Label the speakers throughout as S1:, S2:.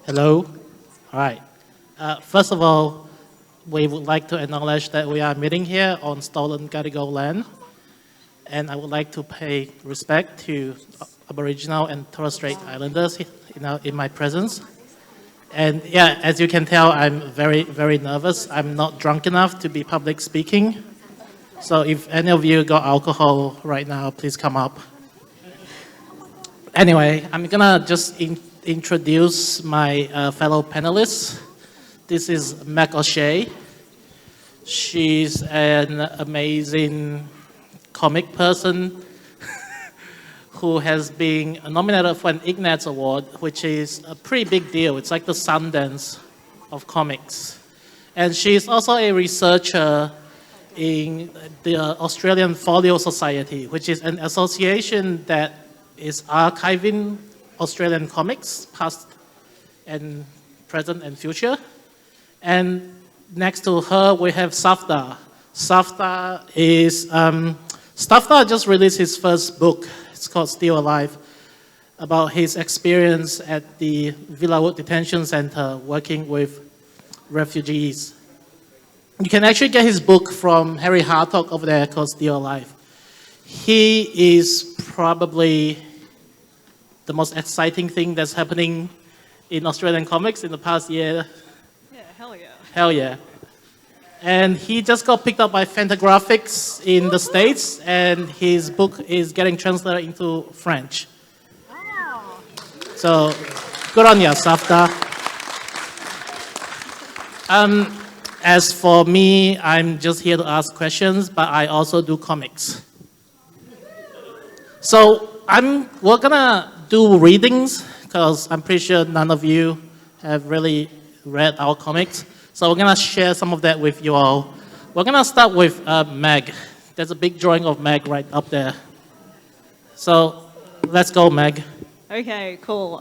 S1: Hello. All right. First of all, we would like to acknowledge that we are meeting here on stolen Gadigal land, and I would like to pay respect to Aboriginal and Torres Strait Islanders in my presence. And yeah, as you can tell, I'm very, very nervous. I'm not drunk enough to be public speaking. So if any of you got alcohol right now, please come up. Anyway, I'm gonna just introduce my fellow panelists. This is Meg O'Shea. She's an amazing comic person who has been nominated for an Ignatz Award, which is a pretty big deal. It's like the Sundance of comics. And she's also a researcher in the Australian Folio Society, which is an association that is archiving Australian comics, past and present and future. And next to her, we have Safar. Safar just released his first book. It's called Still Alive, about his experience at the Villawood Detention Center working with refugees. You can actually get his book from Harry Hartog over there called Still Alive. He is probably the most exciting thing that's happening in Australian comics in the past year.
S2: Yeah, hell yeah.
S1: Hell yeah. And he just got picked up by Fantagraphics in the States, and his book is getting translated into French.
S2: Wow.
S1: So, good on you, Safta. As for me, I'm just here to ask questions, but I also do comics. So, we're gonna do readings, because I'm pretty sure none of you have really read our comics. So we're gonna share some of that with you all. We're gonna start with Meg. There's a big drawing of Meg right up there. So let's go, Meg.
S2: Okay, cool.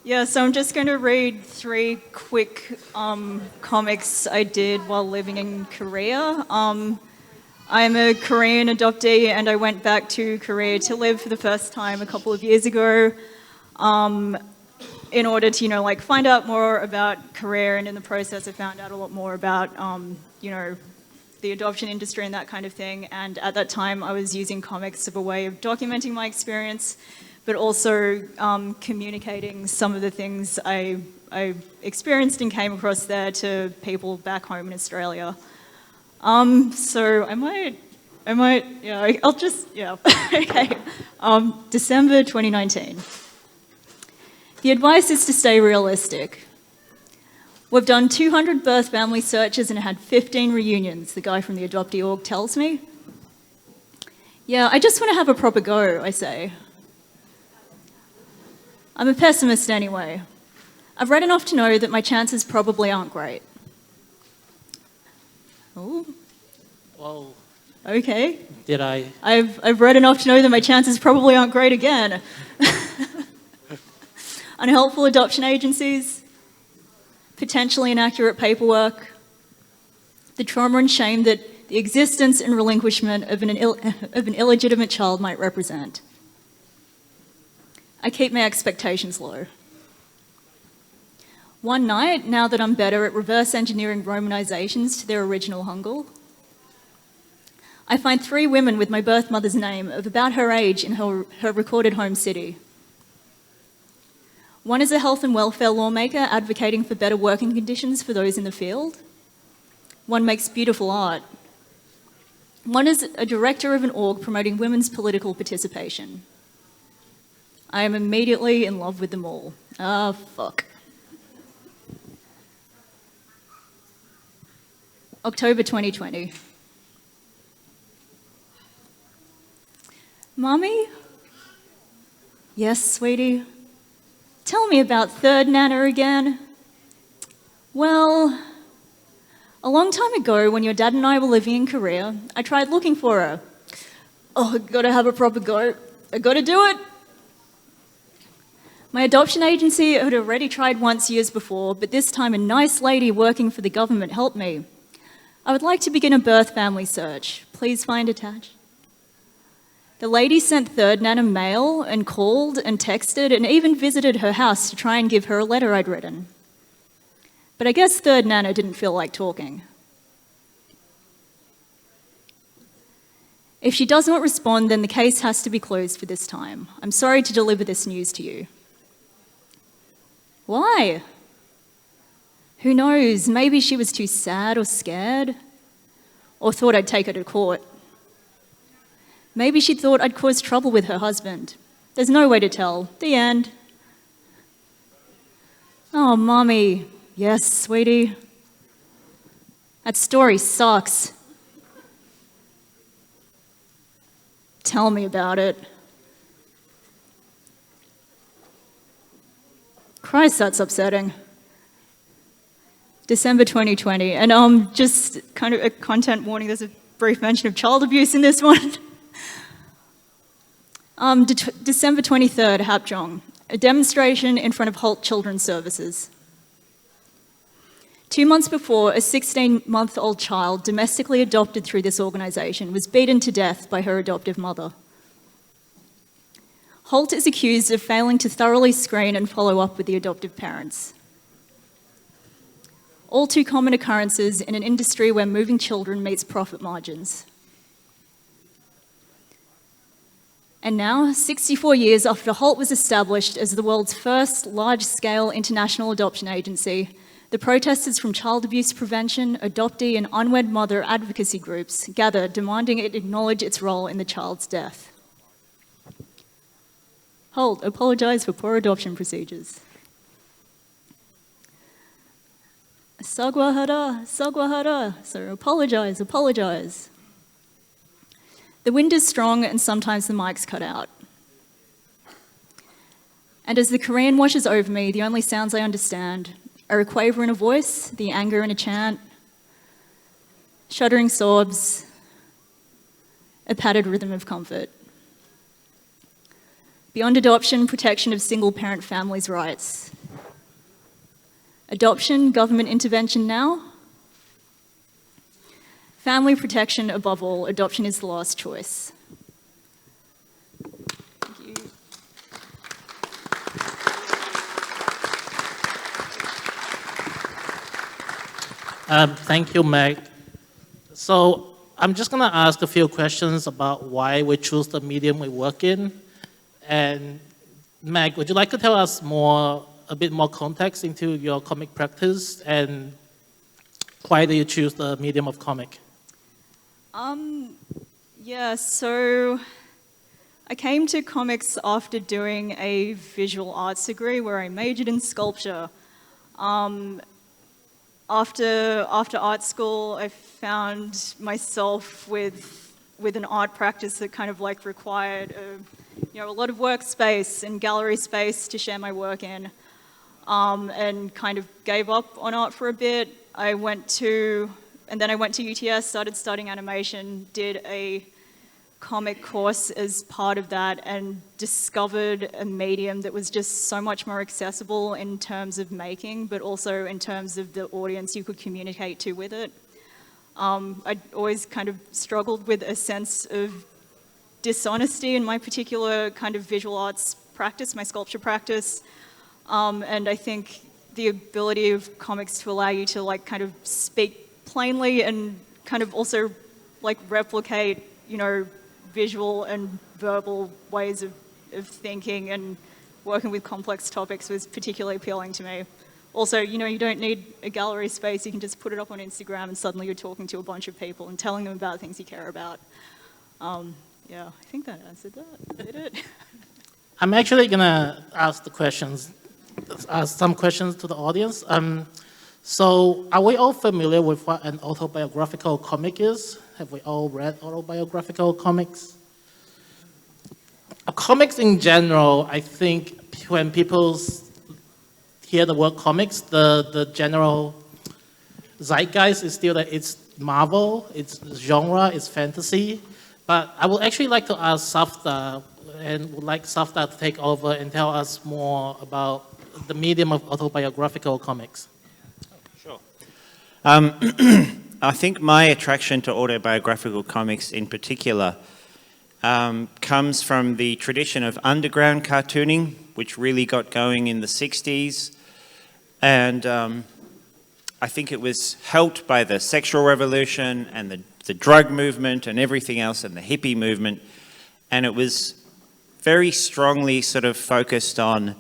S2: Yeah, so I'm just going to read 3 quick comics I did while living in Korea. I'm a Korean adoptee, and I went back to Korea to live for the first time a couple of years ago. In order to, find out more about Korea, and in the process I found out a lot more about, the adoption industry and that kind of thing. And at that time I was using comics as a way of documenting my experience, but also communicating some of the things I experienced and came across there to people back home in Australia. So okay. December 2019. The advice is to stay realistic. We've done 200 birth family searches and had 15 reunions, the guy from the Adoptee Org tells me. Yeah, I just want to have a proper go, I say. I'm a pessimist anyway. I've read enough to know that my chances probably aren't great. Oh.
S1: Whoa.
S2: Okay.
S1: Did I?
S2: I've read enough to know that my chances probably aren't great again. Unhelpful adoption agencies, potentially inaccurate paperwork, the trauma and shame that the existence and relinquishment of an illegitimate child might represent. I keep my expectations low. One night, now that I'm better at reverse engineering Romanizations to their original Hangul, I find 3 women with my birth mother's name of about her age in her recorded home city. One is a health and welfare lawmaker advocating for better working conditions for those in the field. One makes beautiful art. One is a director of an org promoting women's political participation. I am immediately in love with them all. Ah, fuck. October 2020. Mommy? Yes, sweetie? Tell me about third Nana again. Well, a long time ago when your dad and I were living in Korea, I tried looking for her. Oh, I gotta have a proper go. I gotta do it. My adoption agency had already tried once years before, but this time a nice lady working for the government helped me. I would like to begin a birth family search. Please find attached. The lady sent third Nana mail and called and texted and even visited her house to try and give her a letter I'd written. But I guess third Nana didn't feel like talking. If she does not respond, then the case has to be closed for this time. I'm sorry to deliver this news to you. Why? Who knows? Maybe she was too sad or scared, or thought I'd take her to court. Maybe she thought I'd cause trouble with her husband. There's no way to tell. The end. Oh, Mommy. Yes, sweetie. That story sucks. Tell me about it. Christ, that's upsetting. December 2020, and just kind of a content warning, there's a brief mention of child abuse in this one. December 23rd, Hapjeong, a demonstration in front of Holt Children's Services. 2 months before, a 16-month-old child, domestically adopted through this organisation, was beaten to death by her adoptive mother. Holt is accused of failing to thoroughly screen and follow up with the adoptive parents. All too common occurrences in an industry where moving children meets profit margins. And now, 64 years after Holt was established as the world's first large-scale international adoption agency, the protesters from child abuse prevention, adoptee and unwed mother advocacy groups gather, demanding it acknowledge its role in the child's death. Holt, apologise for poor adoption procedures. Sagwahara, so apologise. The wind is strong and sometimes the mic's cut out. And as the Korean washes over me, the only sounds I understand are a quaver in a voice, the anger in a chant, shuddering sobs, a padded rhythm of comfort. Beyond adoption, protection of single-parent families' rights. Adoption, government intervention now. Family protection above all, adoption is the last choice. Thank you.
S1: Thank you, Meg. So I'm just going to ask a few questions about why we choose the medium we work in. And Meg, would you like to tell us a bit more context into your comic practice and why do you choose the medium of comic?
S2: Yeah, so I came to comics after doing a visual arts degree where I majored in sculpture. After art school, I found myself with an art practice that kind of like required a lot of workspace and gallery space to share my work in, and kind of gave up on art for a bit. I went to UTS, started studying animation, did a comic course as part of that, and discovered a medium that was just so much more accessible in terms of making, but also in terms of the audience you could communicate to with it. I'd always kind of struggled with a sense of dishonesty in my particular kind of visual arts practice, my sculpture practice, and I think the ability of comics to allow you to like kind of speak plainly and kind of also like replicate, visual and verbal ways of thinking and working with complex topics was particularly appealing to me. Also, you don't need a gallery space, you can just put it up on Instagram and suddenly you're talking to a bunch of people and telling them about things you care about. Yeah, I think that answered that. Did it?
S1: I'm actually gonna ask some questions to the audience. So are we all familiar with what an autobiographical comic is? Have we all read autobiographical comics? Comics in general, I think when people hear the word comics, the general zeitgeist is still that it's Marvel, it's genre, it's fantasy. But I would actually like to ask Safar, and would like Safar to take over and tell us more about the medium of autobiographical comics.
S3: Sure. I think my attraction to autobiographical comics in particular comes from the tradition of underground cartooning, which really got going in the 60s. And I think it was helped by the sexual revolution and the drug movement and everything else and the hippie movement. And it was very strongly sort of focused on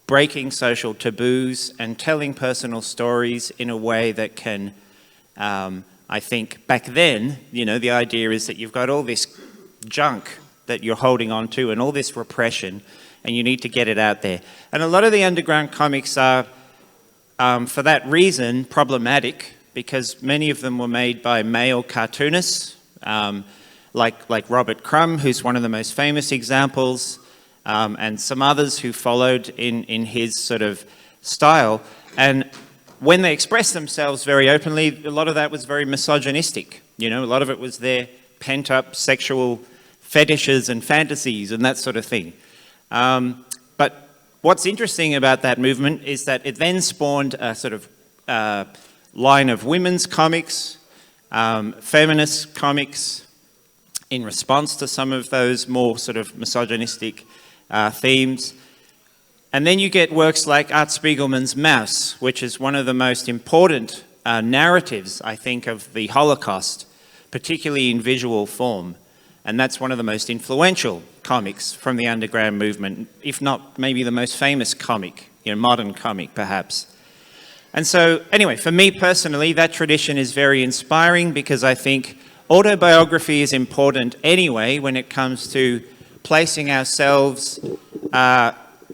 S3: breaking social taboos and telling personal stories in a way that can, I think back then, you know, the idea is that you've got all this junk that you're holding on to and all this repression, and you need to get it out there. And a lot of the underground comics are, for that reason, problematic, because many of them were made by male cartoonists, like Robert Crumb, who's one of the most famous examples, and some others who followed in his sort of style. And when they expressed themselves very openly, a lot of that was very misogynistic. You know, a lot of it was their pent-up sexual fetishes and fantasies and that sort of thing. But what's interesting about that movement is that it then spawned a sort of line of women's comics, feminist comics, in response to some of those more sort of misogynistic themes. And then you get works like Art Spiegelman's Mouse, which is one of the most important narratives, I think, of the Holocaust, particularly in visual form. And that's one of the most influential comics from the underground movement, if not maybe the most famous comic, you know, modern comic perhaps. And so anyway, for me personally, that tradition is very inspiring, because I think autobiography is important anyway when it comes to placing ourselves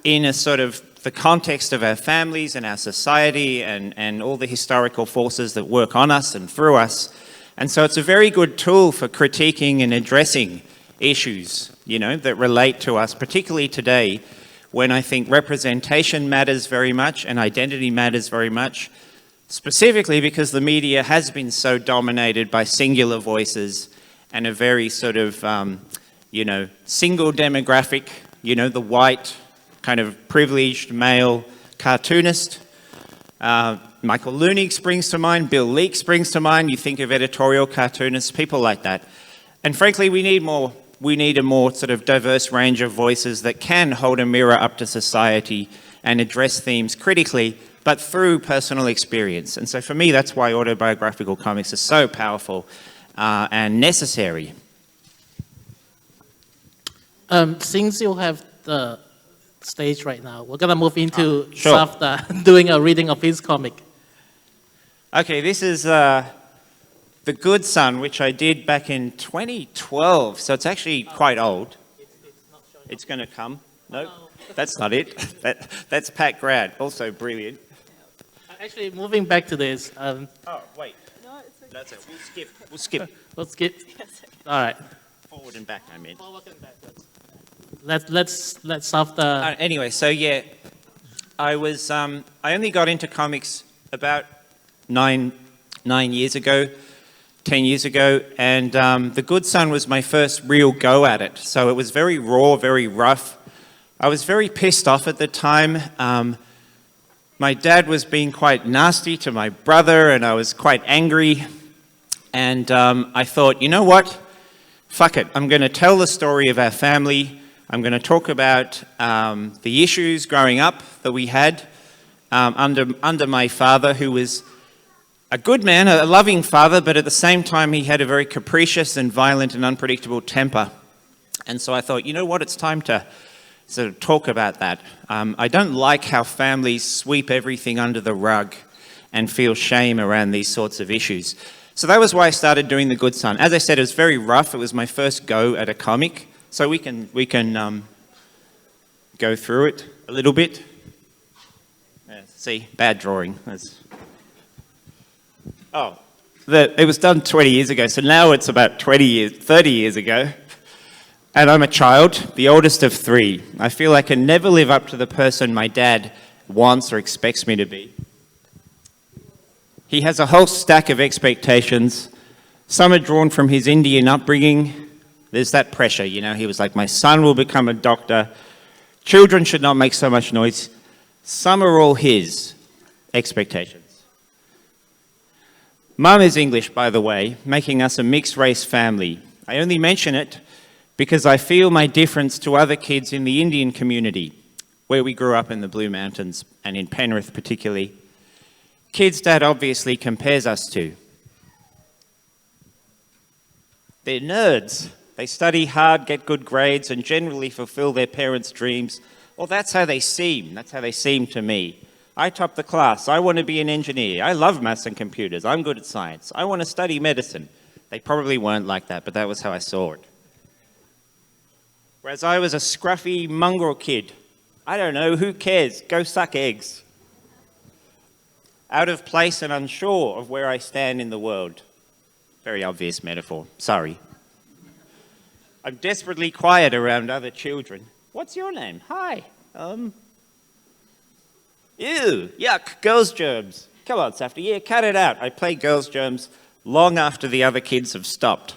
S3: in a sort of the context of our families and our society and all the historical forces that work on us and through us. And so it's a very good tool for critiquing and addressing issues, you know, that relate to us, particularly today, when I think representation matters very much and identity matters very much, specifically because the media has been so dominated by singular voices and a very sort of, you know, single demographic, you know, the white kind of privileged male cartoonist. Michael Leunig springs to mind, Bill Leak springs to mind. You think of editorial cartoonists, people like that. And frankly, we need a more sort of diverse range of voices that can hold a mirror up to society and address themes critically, but through personal experience. And so for me, that's why autobiographical comics are so powerful and necessary.
S1: Since you have the stage right now, we're gonna move into
S3: sure.
S1: Safar doing a reading of his comic.
S3: Okay, this is The Good Son, which I did back in 2012, so it's actually quite old. It's going to come. No, that's not it. That's Pat Grad, also brilliant.
S1: Actually, moving back to this.
S3: Oh, wait.
S2: No, it's okay.
S3: That's it. We'll skip.
S1: We'll skip. All right.
S3: Forward and back, I mean.
S1: Forward and back. Let's Safar.
S3: Anyway, so yeah, I only got into comics about 9 years ago, 10 years ago, and The Good Son was my first real go at it. So it was very raw, very rough. I was very pissed off at the time. My dad was being quite nasty to my brother, and I was quite angry. And I thought, you know what? Fuck it. I'm going to tell the story of our family. I'm going to talk about the issues growing up that we had under my father, who was a good man, a loving father, but at the same time he had a very capricious and violent and unpredictable temper. And so I thought, you know what, it's time to sort of talk about that. I don't like how families sweep everything under the rug and feel shame around these sorts of issues. So that was why I started doing The Good Son. As I said, it was very rough. It was my first go at a comic. So we can go through it a little bit. See, bad drawing. It was done 20 years ago, so now it's about 30 years ago. And I'm a child, the oldest of 3. I feel I can never live up to the person my dad wants or expects me to be. He has a whole stack of expectations. Some are drawn from his Indian upbringing. There's that pressure, you know. He was like, my son will become a doctor. Children should not make so much noise. Some are all his expectations. Mum is English, by the way, making us a mixed-race family. I only mention it because I feel my difference to other kids in the Indian community, where we grew up in the Blue Mountains, and in Penrith particularly. Kids Dad obviously compares us to. They're nerds. They study hard, get good grades, and generally fulfill their parents' dreams. Well, that's how they seem. That's how they seem to me. I top the class. I want to be an engineer. I love maths and computers. I'm good at science. I want to study medicine. They probably weren't like that, but that was how I saw it. Whereas I was a scruffy mongrel kid. I don't know, who cares? Go suck eggs. Out of place and unsure of where I stand in the world. Very obvious metaphor, sorry. I'm desperately quiet around other children. What's your name? Hi. Ew, yuck, girls' germs. Come on, Safar, yeah, cut it out. I play girls' germs long after the other kids have stopped.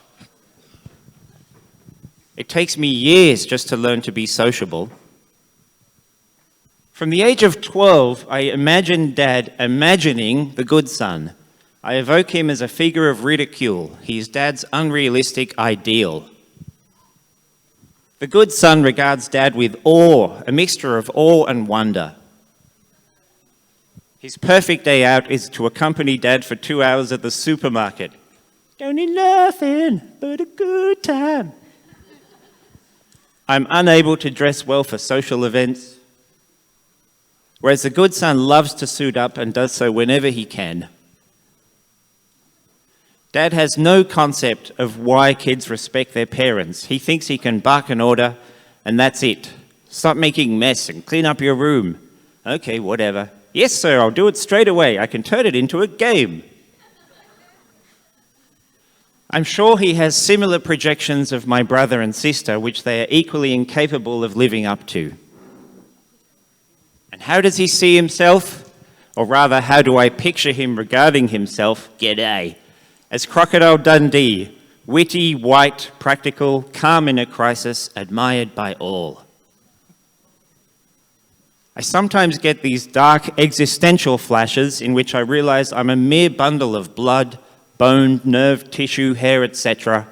S3: It takes me years just to learn to be sociable. From the age of 12, I imagined Dad imagining the good son. I evoke him as a figure of ridicule. He is Dad's unrealistic ideal. The good son regards Dad with awe, a mixture of awe and wonder. His perfect day out is to accompany Dad for 2 hours at the supermarket. Don't need nothing but a good time. I'm unable to dress well for social events, whereas the good son loves to suit up and does so whenever he can. Dad has no concept of why kids respect their parents. He thinks he can bark an order and that's it. Stop making mess and clean up your room. Okay, whatever. Yes, sir, I'll do it straight away. I can turn it into a game. I'm sure he has similar projections of my brother and sister, which they are equally incapable of living up to. And how does he see himself? Or rather, how do I picture him regarding himself? G'day. As Crocodile Dundee, witty, white, practical, calm in a crisis, admired by all. I sometimes get these dark existential flashes in which I realize I'm a mere bundle of blood, bone, nerve, tissue, hair, etc.,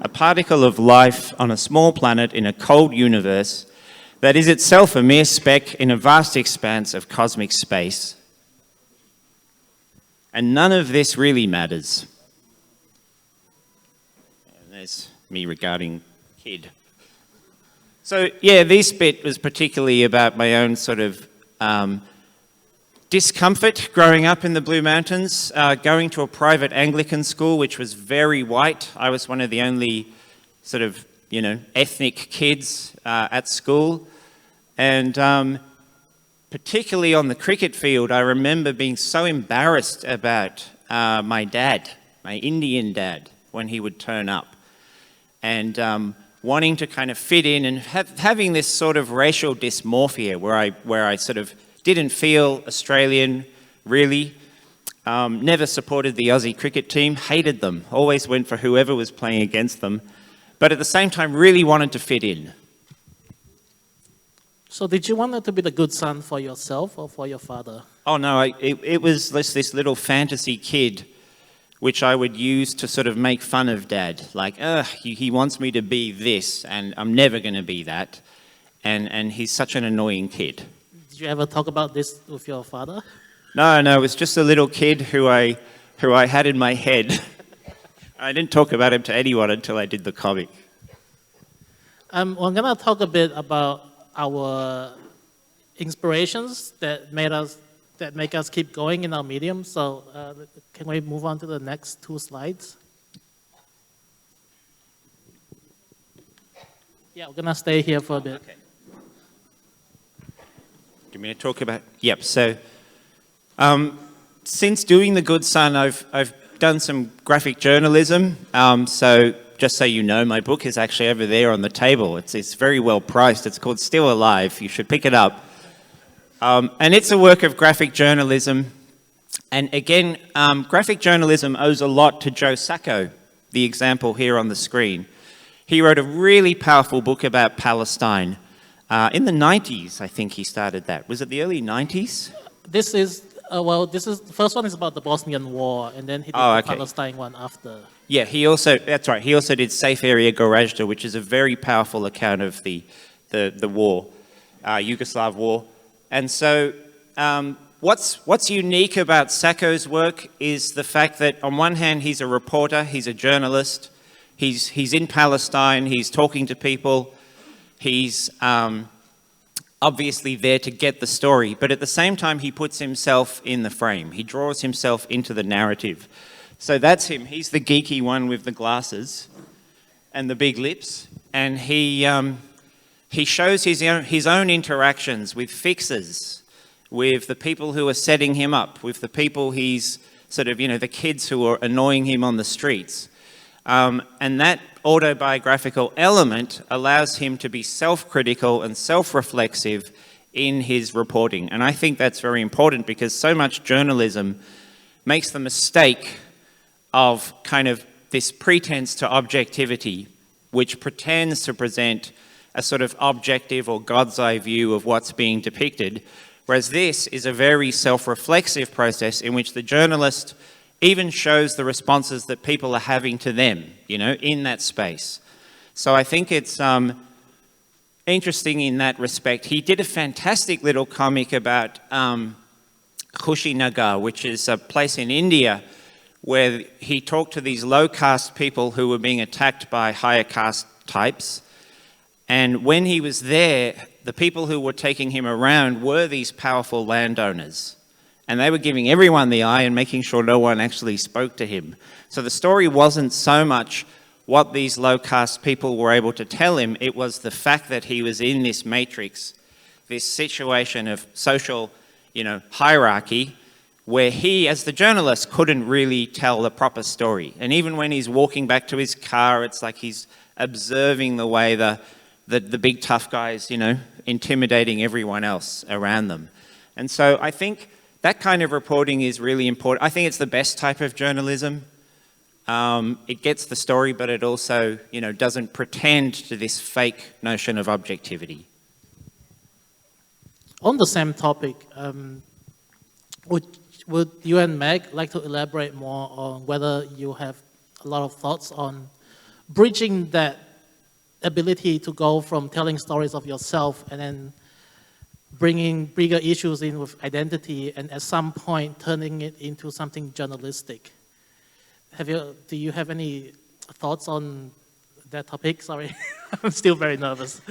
S3: a particle of life on a small planet in a cold universe that is itself a mere speck in a vast expanse of cosmic space. And none of this really matters. And there's me regarding kid. So yeah, this bit was particularly about my own sort of discomfort growing up in the Blue Mountains, going to a private Anglican school, which was very white. I was one of the only sort of, ethnic kids at school. And particularly on the cricket field, I remember being so embarrassed about my dad, my Indian dad, when he would turn up. And wanting to kind of fit in and having this sort of racial dysmorphia where I sort of didn't feel Australian, really. Never supported the Aussie cricket team, hated them, always went for whoever was playing against them, but at the same time really wanted to fit in.
S1: So did you want to be the good son for yourself or for your father?
S3: Oh no, it was this little fantasy kid which I would use to sort of make fun of Dad. Like, he wants me to be this and I'm never going to be that. And he's such an annoying kid.
S1: Did you ever talk about this with your father?
S3: No, it was just a little kid who I had in my head. I didn't talk about him to anyone until I did the comic.
S1: We're going to talk a bit about our inspirations that make us keep going in our medium. So can we move on to the next 2 slides? Yeah, we're going to stay here for a bit.
S3: Okay. Do you want me to talk about? Yep. So since doing The Good Son, I've done some graphic journalism. So just so you know, my book is actually over there on the table. It's very well priced. It's called Still Alive. You should pick it up. And it's a work of graphic journalism. And again, graphic journalism owes a lot to Joe Sacco, the example here on the screen. He wrote a really powerful book about Palestine. In the 90s, I think he started that. Was it the early 90s?
S1: This is Well, the first one is about the Bosnian War, and then he did
S3: Oh,
S1: the
S3: okay.
S1: Palestine one after.
S3: Yeah, that's right, he also did Safe Area Gorazda, which is a very powerful account of the war, Yugoslav war. And so what's unique about Sacco's work is the fact that on one hand, he's a reporter, he's a journalist, he's in Palestine, he's talking to people, he's obviously there to get the story, but at the same time, he puts himself in the frame. He draws himself into the narrative. So that's him. He's the geeky one with the glasses and the big lips, and he shows his own interactions with fixers, with the people who are setting him up, with the people he's sort of, the kids who are annoying him on the streets. And that autobiographical element allows him to be self-critical and self-reflexive in his reporting. And I think that's very important because so much journalism makes the mistake of kind of this pretense to objectivity, which pretends to present a sort of objective or God's eye view of what's being depicted, whereas this is a very self-reflexive process in which the journalist even shows the responses that people are having to them, in that space. So I think it's interesting in that respect. He did a fantastic little comic about Kushinagar, which is a place in India where he talked to these low-caste people who were being attacked by higher caste types. And when he was there, the people who were taking him around were these powerful landowners. And they were giving everyone the eye and making sure no one actually spoke to him. So the story wasn't so much what these low-caste people were able to tell him, it was the fact that he was in this matrix, this situation of social, hierarchy, where he, as the journalist, couldn't really tell the proper story. And even when he's walking back to his car, it's like he's observing the way the big tough guys, intimidating everyone else around them. And so I think that kind of reporting is really important. I think it's the best type of journalism. It gets the story, but it also, doesn't pretend to this fake notion of objectivity.
S1: On the same topic, would you and Meg like to elaborate more on whether you have a lot of thoughts on bridging that ability to go from telling stories of yourself and then bringing bigger issues in with identity and at some point turning it into something journalistic? Do you have any thoughts on that topic? Sorry, I'm still very nervous.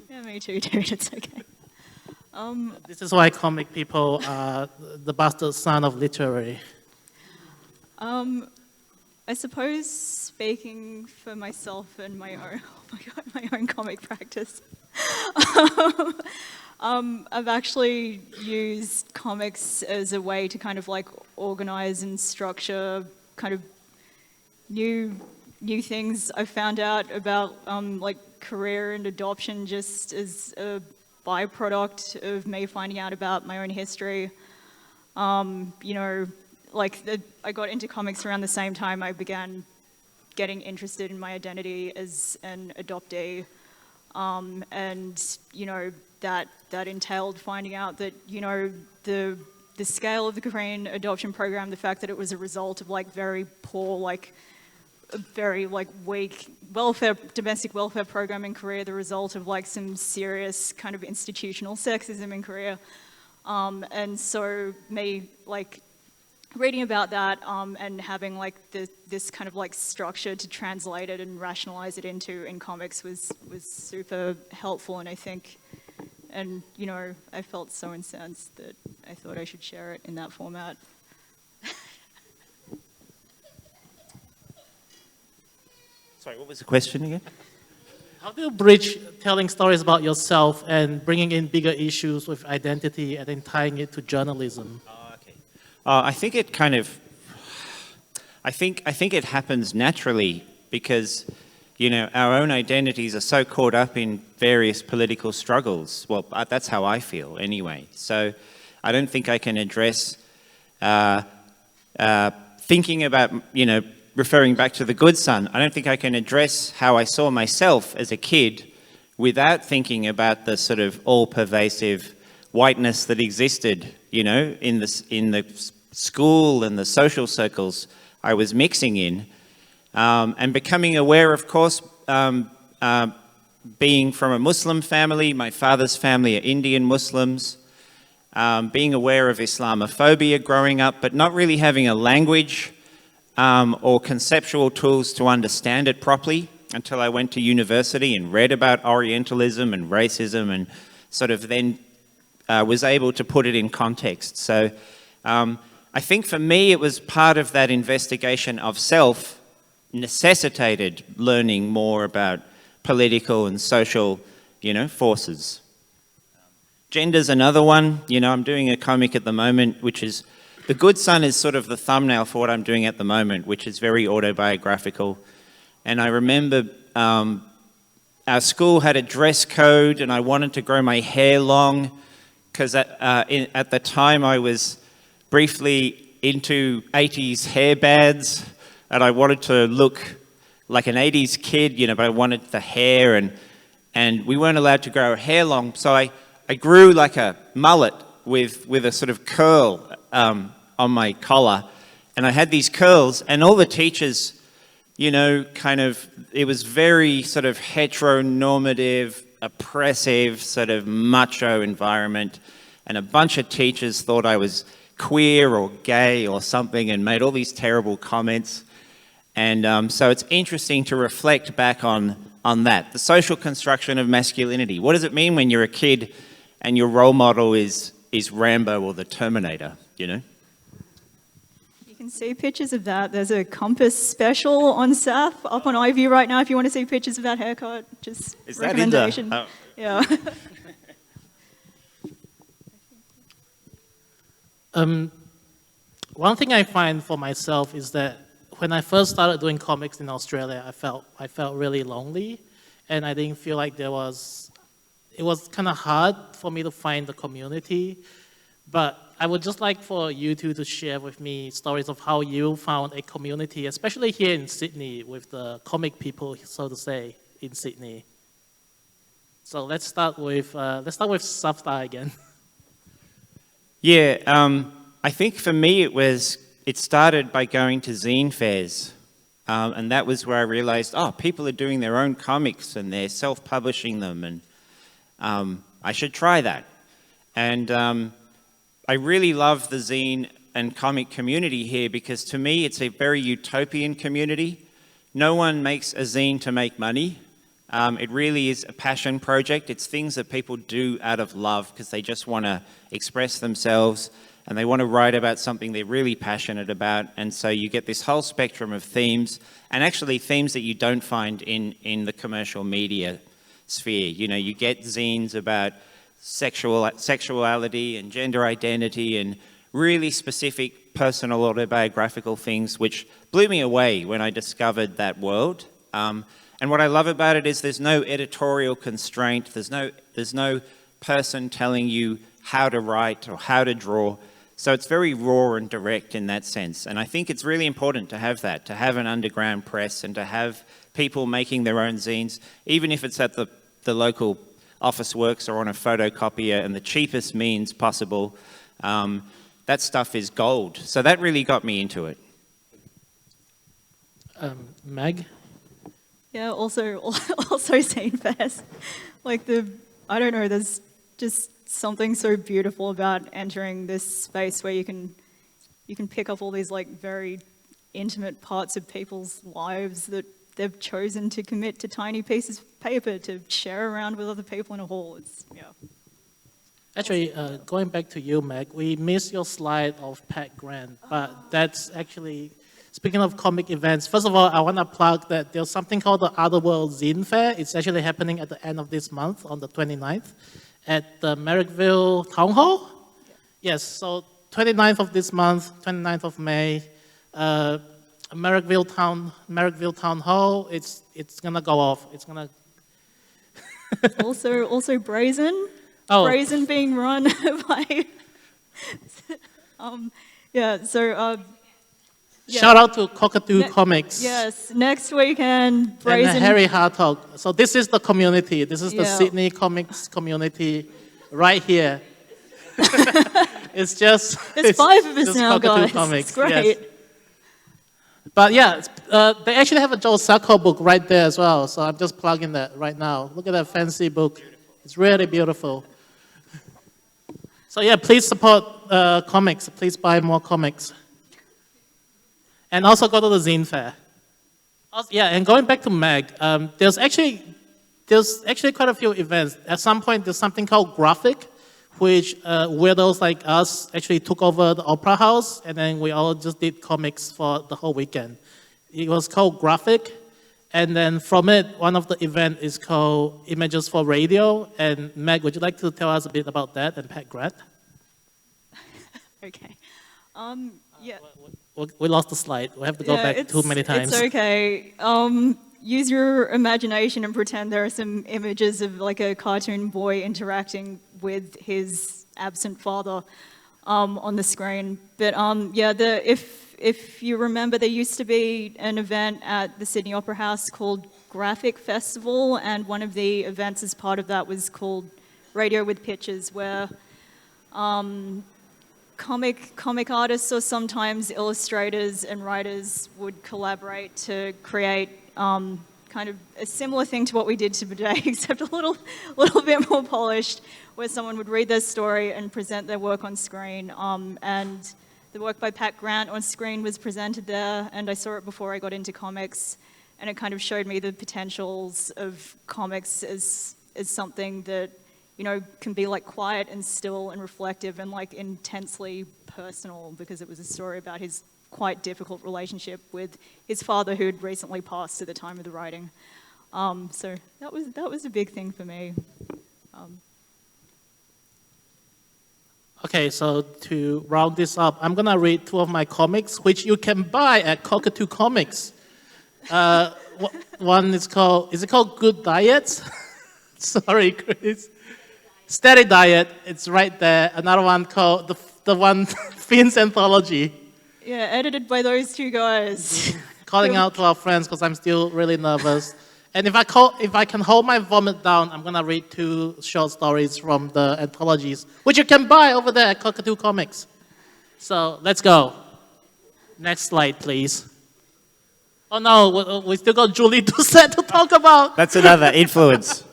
S2: Yeah, me too, dude, it's okay.
S1: This is why comic people are the bastard son of literary.
S2: I suppose speaking for myself and my own comic practice, I've actually used comics as a way to kind of like organize and structure kind of new things I found out about like career and adoption just as a byproduct of me finding out about my own history. I got into comics around the same time I began getting interested in my identity as an adoptee. That entailed finding out that, the scale of the Korean adoption program, the fact that it was a result of like very poor, very weak domestic welfare program in Korea, the result of like some serious kind of institutional sexism in Korea. And so me reading about that and having this kind of structure to translate it and rationalize it in comics was super helpful, and I think, I felt so incensed that I thought I should share it in that format.
S3: Sorry, what was the question again?
S1: How do you bridge telling stories about yourself and bringing in bigger issues with identity and then tying it to journalism?
S3: Okay. I think it kind of, I think it happens naturally because, our own identities are so caught up in various political struggles. Well, that's how I feel anyway. So I don't think I can address thinking about, referring back to the good son, I don't think I can address how I saw myself as a kid without thinking about the sort of all-pervasive whiteness that existed, you know, in the school and the social circles I was mixing in, and becoming aware, of course, being from a Muslim family, my father's family are Indian Muslims, being aware of Islamophobia growing up, but not really having a language or conceptual tools to understand it properly until I went to university and read about Orientalism and racism, and sort of then was able to put it in context. So I think for me it was part of that investigation of self necessitated learning more about political and social, you know, forces. Gender's another one. You know, I'm doing a comic at the moment, which is, The Good Son is sort of the thumbnail for what I'm doing at the moment, which is very autobiographical. And I remember our school had a dress code, and I wanted to grow my hair long because at the time I was briefly into 80s hair bands, and I wanted to look like an 80s kid, you know, but I wanted the hair, and we weren't allowed to grow our hair long. So I grew like a mullet with a sort of curl on my collar, and I had these curls, and all the teachers, you know, kind of, it was very sort of heteronormative, oppressive, sort of macho environment, and a bunch of teachers thought I was queer or gay or something and made all these terrible comments. And so it's interesting to reflect back on that, the social construction of masculinity. What does it mean when you're a kid and your role model is Rambo or the Terminator, you know?
S2: You can see pictures of that. There's a Compass special on Saf up on iView right now if you want to see pictures of that haircut. Just
S3: is
S2: recommendation.
S3: That in
S2: Yeah.
S1: One thing I find for myself is that when I first started doing comics in Australia, I felt really lonely, and I didn't feel like it was kind of hard for me to find the community. But I would just like for you two to share with me stories of how you found a community, especially here in Sydney with the comic people, so to say, in Sydney. So let's start with Safar again.
S3: Yeah, I think for me it started by going to zine fairs, and that was where I realized, oh, people are doing their own comics and they're self-publishing them, and I should try that. And I really love the zine and comic community here because to me it's a very utopian community. No one makes a zine to make money. It really is a passion project. It's things that people do out of love because they just want to express themselves and they want to write about something they're really passionate about. And so you get this whole spectrum of themes, and actually themes that you don't find in the commercial media sphere. You know, you get zines about sexuality and gender identity and really specific personal autobiographical things, which blew me away when I discovered that world. And what I love about it is there's no editorial constraint. There's no person telling you how to write or how to draw. So it's very raw and direct in that sense. And I think it's really important to have that, to have an underground press and to have people making their own zines, even if it's at the local office works or on a photocopier and the cheapest means possible. That stuff is gold. So that really got me into it.
S1: Meg?
S2: Yeah, also scene fairs. Like I don't know, there's just something so beautiful about entering this space where you can pick up all these like very intimate parts of people's lives that they've chosen to commit to tiny pieces of paper to share around with other people in a hall.
S1: Actually, going back to you, Meg, we missed your slide of Pat Grant, but that's actually, speaking of comic events, first of all, I want to plug that there's something called the Other World Zine Fair. It's actually happening at the end of this month on the 29th at the Marrickville Town Hall. Yes, so 29th of this month, 29th of May, Marrickville Town Hall. It's gonna go off. It's gonna.
S2: also Brazen.
S1: Oh.
S2: Brazen being run by. Yeah. So. Yeah.
S1: Shout out to Cockatoo Comics.
S2: Yes, next weekend, Brazen.
S1: And Harry Hartog. So this is the community. This is the
S2: Yeah.
S1: Sydney comics community right here. It's just...
S2: There's 5 of us
S1: just
S2: now,
S1: Cockatoo
S2: guys.
S1: Comics,
S2: It's great.
S1: yes. But yeah, they actually have a Joe Sacco book right there as well, so I'm just plugging that right now. Look at that fancy book. It's really beautiful. So yeah, please support comics. Please buy more comics. And also go to the Zine Fair. Also, yeah, and going back to Meg, there's actually quite a few events. At some point, there's something called Graphic, which weirdos like us actually took over the Opera House, and then we all just did comics for the whole weekend. It was called Graphic, and then from it, one of the events is called Images for Radio. And Meg, would you like to tell us a bit about that, and Pat Grant?
S2: Okay. Yeah.
S1: We lost the slide. We have to go back too many times.
S2: It's okay. Use your imagination and pretend there are some images of like a cartoon boy interacting with his absent father on the screen. But yeah, if you remember, there used to be an event at the Sydney Opera House called Graphic Festival, and one of the events as part of that was called Radio with Pictures, where comic artists or sometimes illustrators and writers would collaborate to create kind of a similar thing to what we did today, except a little bit more polished, where someone would read their story and present their work on screen. And the work by Pat Grant on screen was presented there, and I saw it before I got into comics, and it kind of showed me the potentials of comics as something that, you know, can be like quiet and still and reflective and like intensely personal, because it was a story about his quite difficult relationship with his father, who had recently passed at the time of the writing. So that was a big thing for me.
S1: Okay, so to round this up, I'm gonna read 2 of my comics, which you can buy at Cockatoo Comics. One is called Good Diets? Sorry, Chris. Steady Diet, it's right there. Another one called the one Finn's Anthology.
S2: Yeah, edited by those 2 guys.
S1: Calling out to our friends because I'm still really nervous. And if I can hold my vomit down, I'm gonna read 2 short stories from the anthologies, which you can buy over there at Cockatoo Comics. So let's go. Next slide, please. Oh no, we still got Julie Doucette to talk about.
S3: That's another influence.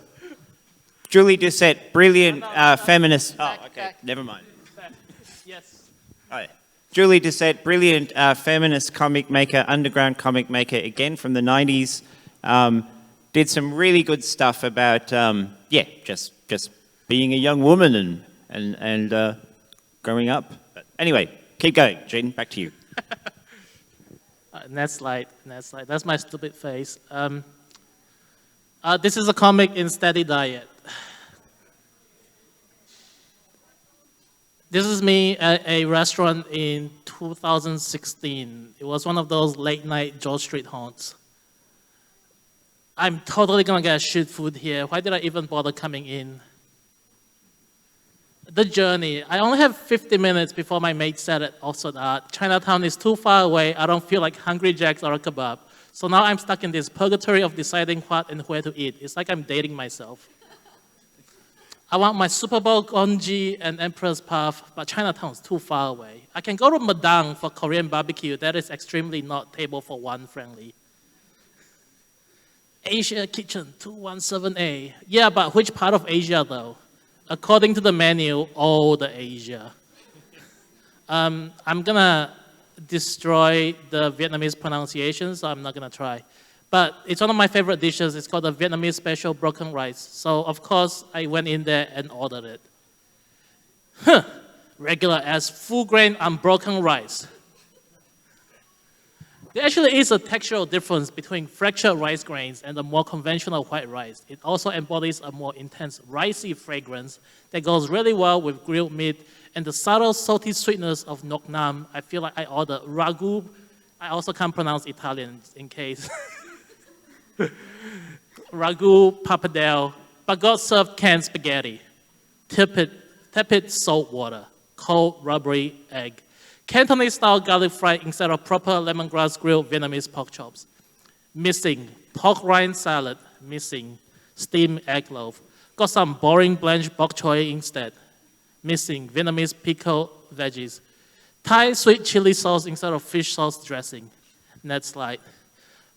S3: Julie Doucette, brilliant feminist. Oh, okay,
S1: back.
S3: never mind.
S1: Yes.
S3: Oh, yeah. Julie Doucette, brilliant feminist comic maker, underground comic maker, again from the 90s. Did some really good stuff about, just being a young woman and growing up. But anyway, keep going, Jin, back to you.
S1: Next slide. That's my stupid face. This is a comic in Steady Diet. This is me at a restaurant in 2016. It was one of those late night George Street haunts. I'm totally gonna get shit food here. Why did I even bother coming in? The journey. I only have 50 minutes before my mate said it also that Chinatown is too far away. I don't feel like Hungry Jack's or a kebab. So now I'm stuck in this purgatory of deciding what and where to eat. It's like I'm dating myself. I want my Super Bowl congee and Emperor's Puff, but Chinatown's too far away. I can go to Madang for Korean barbecue. That is extremely not table for one friendly. Asia Kitchen 217A. Yeah, but which part of Asia though? According to the menu, all the Asia. I'm gonna destroy the Vietnamese pronunciation, so I'm not gonna try. But it's one of my favorite dishes. It's called the Vietnamese special broken rice. So of course I went in there and ordered it. Regular as full grain unbroken rice. There actually is a textural difference between fractured rice grains and the more conventional white rice. It also embodies a more intense ricey fragrance that goes really well with grilled meat and the subtle salty sweetness of nok nam. I feel like I ordered ragu. I also can't pronounce Italian in case. Ragu pappardelle, but got served canned spaghetti, tepid salt water, cold rubbery egg, Cantonese-style garlic fry instead of proper lemongrass grilled Vietnamese pork chops. Missing pork rind salad, missing steamed egg loaf. Got some boring blanched bok choy instead. missing Vietnamese pickled veggies. Thai sweet chili sauce instead of fish sauce dressing. Net slide.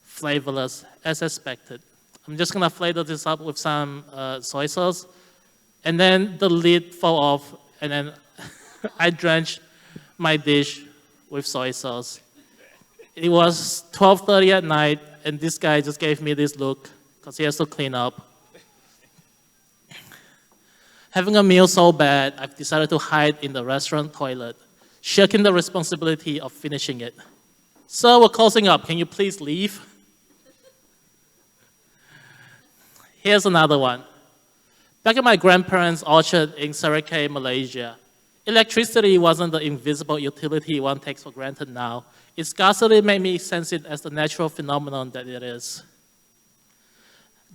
S1: Flavorless, as expected. I'm just gonna flavor this up with some soy sauce. And then the lid fell off, and then I drenched my dish with soy sauce. It was 12:30 at night, and this guy just gave me this look, because he has to clean up. Having a meal so bad, I've decided to hide in the restaurant toilet, shirking the responsibility of finishing it. Sir, we're closing up. Can you please leave? Here's another one. Back at my grandparents' orchard in Marrickville, Malaysia, electricity wasn't the invisible utility one takes for granted now. Its scarcity made me sense it as the natural phenomenon that it is.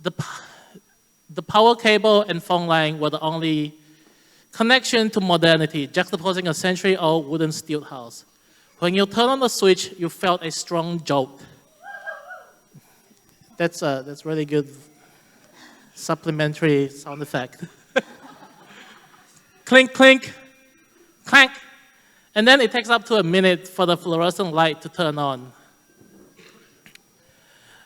S1: The power cable and phone line were the only connection to modernity, juxtaposing a century-old wooden steel house. When you turn on the switch, you felt a strong jolt. That's really good supplementary sound effect. Clink, clink, clank. And then it takes up to a minute for the fluorescent light to turn on.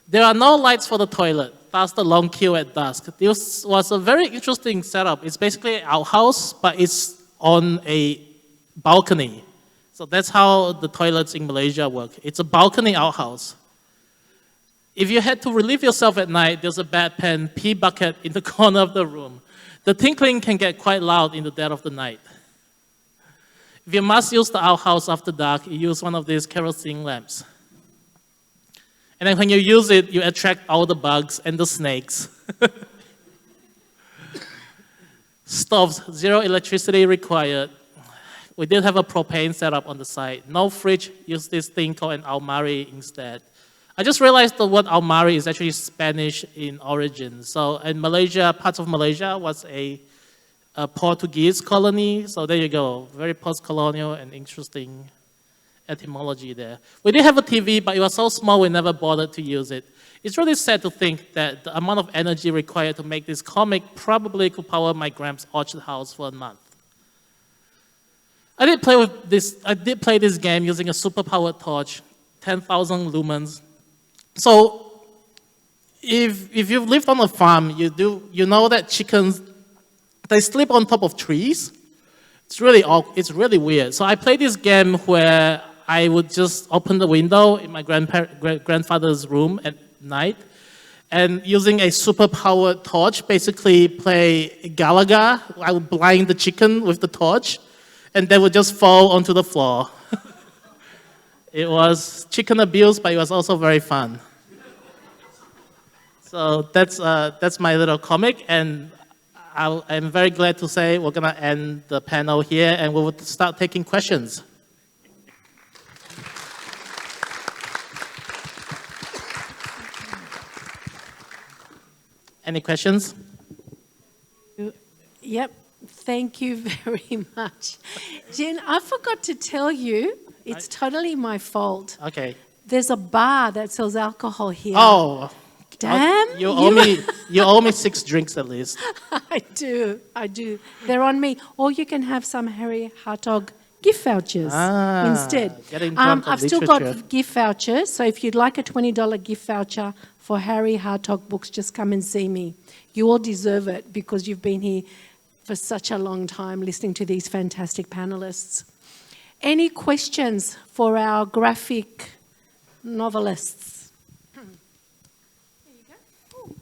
S1: There are no lights for the toilet. That's the long queue at dusk. This was a very interesting setup. It's basically an outhouse, but it's on a balcony. So that's how the toilets in Malaysia work. It's a balcony outhouse. If you had to relieve yourself at night, there's a bedpan pee bucket in the corner of the room. The tinkling can get quite loud in the dead of the night. If you must use the outhouse after dark, you use one of these kerosene lamps. And then when you use it, you attract all the bugs and the snakes. Stoves, zero electricity required. We did have a propane setup on the side. No fridge, use this thing called an almari instead. I just realized the word almari is actually Spanish in origin. So in Malaysia, parts of Malaysia was a Portuguese colony. So there you go, very post-colonial and interesting etymology there. We did have a TV, but it was so small we never bothered to use it. It's really sad to think that the amount of energy required to make this comic probably could power my Gramps' orchard house for a month. I did play this game using a super-powered torch, 10,000 lumens. So if you've lived on a farm, you know that chickens, they sleep on top of trees. It's really weird. So I played this game where I would just open the window in my grandfather's room at night, and using a super-powered torch, basically play Galaga. I would blind the chicken with the torch, and they would just fall onto the floor. It was chicken abuse, but it was also very fun. So that's my little comic, and I'm very glad to say we're gonna end the panel here, and we will start taking questions. Any questions?
S4: Yep, thank you very much. Jin, I forgot to tell you, it's totally my fault.
S1: Okay.
S4: There's a bar that sells alcohol here.
S1: Oh.
S4: Damn.
S1: You owe me 6 drinks at least.
S4: I do. They're on me. Or you can have some Harry Hartog gift vouchers instead.
S1: Getting drunk on
S4: I've still
S1: literature.
S4: got gift vouchers, so if you'd like a $20 gift voucher for Harry Hartog books, just come and see me. You all deserve it because you've been here for such a long time listening to these fantastic panelists. Any questions for our graphic novelists?
S5: There you go. Oh,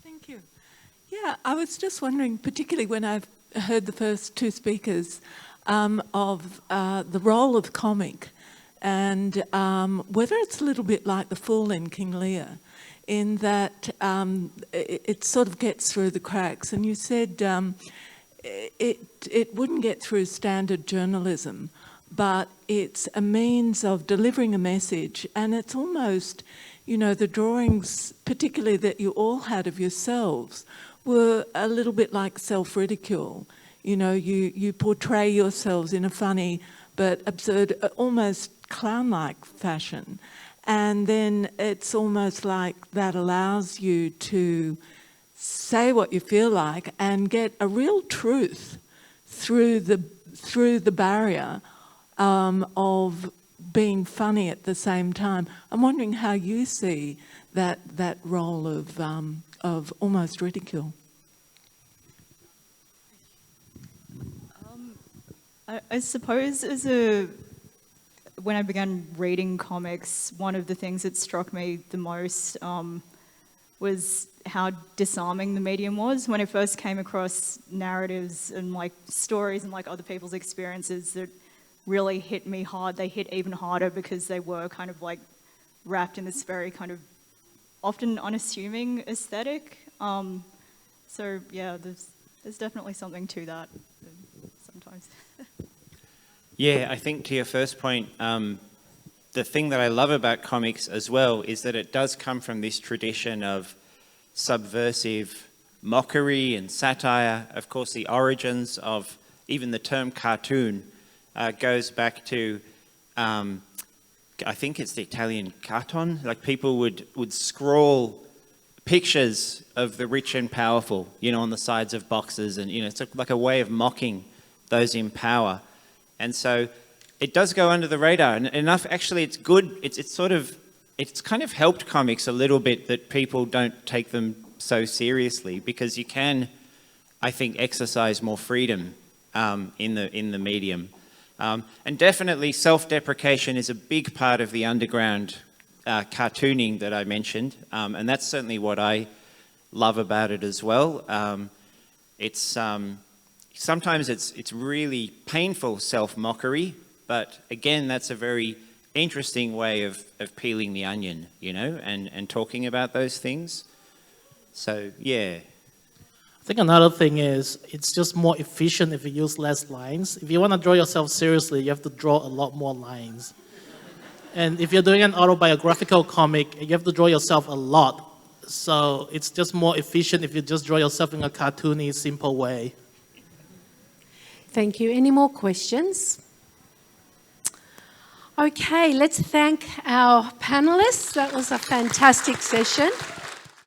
S5: thank you. Yeah, I was just wondering, particularly when I've heard the first 2 speakers, of the role of comic and whether it's a little bit like the Fool in King Lear, in that it sort of gets through the cracks. And you said it wouldn't get through standard journalism, but it's a means of delivering a message. And it's almost, you know, the drawings, particularly that you all had of yourselves, were a little bit like self-ridicule. You know, you portray yourselves in a funny but absurd, almost clown-like fashion. And then it's almost like that allows you to say what you feel like and get a real truth through the barrier of being funny at the same time. I'm wondering how you see that role of almost ridicule.
S2: I suppose when I began reading comics, one of the things that struck me the most was how disarming the medium was. When I first came across narratives and like stories and like other people's experiences that really hit me hard, they hit even harder because they were kind of like wrapped in this very kind of often unassuming aesthetic. So yeah, there's definitely something to that sometimes.
S3: Yeah, I think to your first point, the thing that I love about comics as well is that it does come from this tradition of subversive mockery and satire. Of course, the origins of even the term cartoon goes back to, I think it's the Italian carton. Like people would scrawl pictures of the rich and powerful, on the sides of boxes, and it's like a way of mocking those in power. And so it does go under the radar, and enough. Actually, it's good. It's kind of helped comics a little bit that people don't take them so seriously, because you can, I think, exercise more freedom in the medium. And definitely self-deprecation is a big part of the underground cartooning that I mentioned, and that's certainly what I love about it as well. Sometimes it's really painful self-mockery, but again, that's a very interesting way of peeling the onion, and talking about those things. So, yeah.
S1: I think another thing is it's just more efficient if you use less lines. If you want to draw yourself seriously, you have to draw a lot more lines. And if you're doing an autobiographical comic, you have to draw yourself a lot. So it's just more efficient if you just draw yourself in a cartoony, simple way.
S4: Thank you. Any more questions? Okay, let's thank our panelists. That was a fantastic session.